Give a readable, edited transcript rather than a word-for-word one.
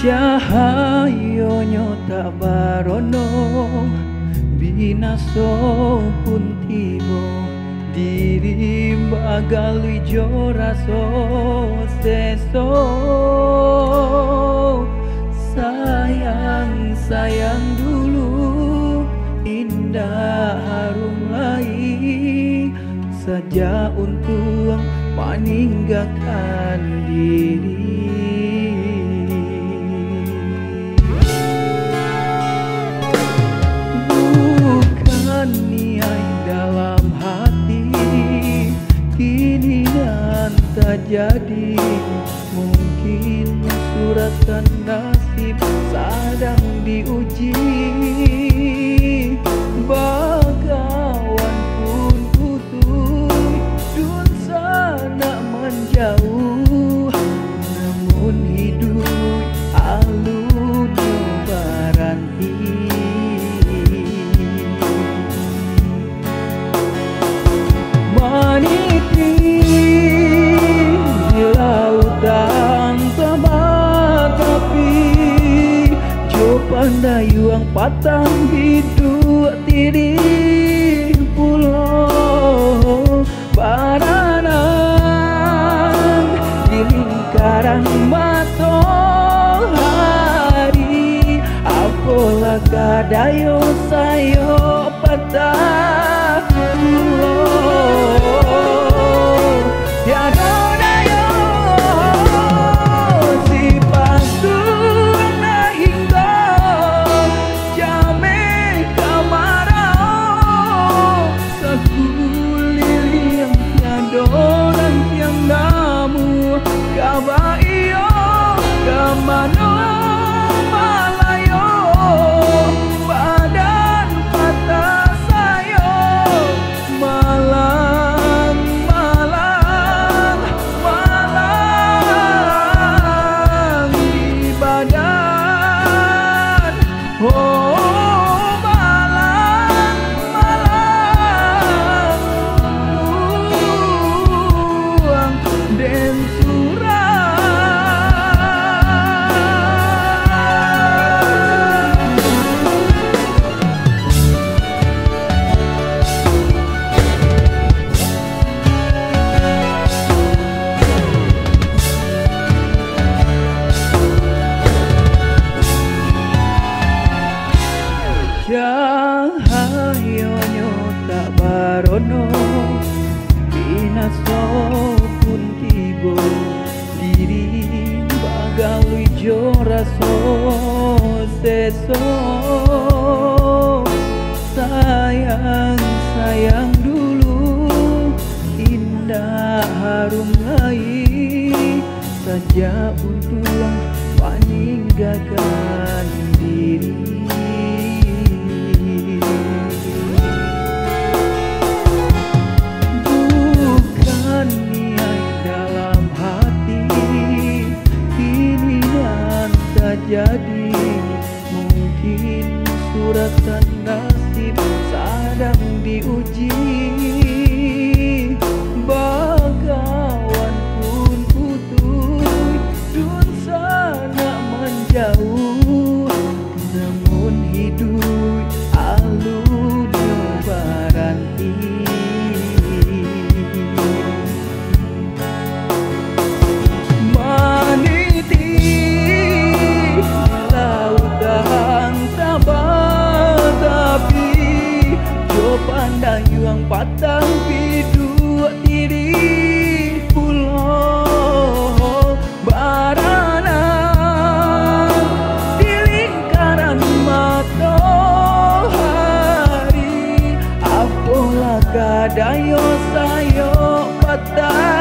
Cahayonyo tak barono, binaso pun tibo, diri bagalui joraso seso. Sayang, sayang dulu, indah harum lagi, saja untuk meninggalkan diri. Bukan niat dalam hati, kini dan tak jadi. Mungkin suratan nasib sedang diuji. Bagawan pun putus, dun sana menjauh, namun hidup alunnya baranti. Meniti di lautan sama tapi jo pandayuang patang hidup tiri pulau baranang di lingkaran matahari. Apalah kadayo sayo patah pulau tiada dayo si pasung na hingga jame kamarau sakulir yang tiada dan tiang namu kabaiyo kamano malayo badan patah sayo malang malang malang di badan. Oh malang malang uang den surah. Cahayonyo tak barono, binaso pun tibo, diri bagalui joraso seso. Sayang, sayang dulu, indah harum lagi, saja untuk meninggalkan diri. Bukan niat dalam hati, kini dan tak jadi. Mungkin suratan nasib sedang diuji. Bagawan pun putus, dun sana menjauh, namun hidup alunnya baranti. Meniti lautan tabah tapi jo pandayuang patang hidup diri pulau baranang di lingkaran matahari. Apalah kadayo sayo patah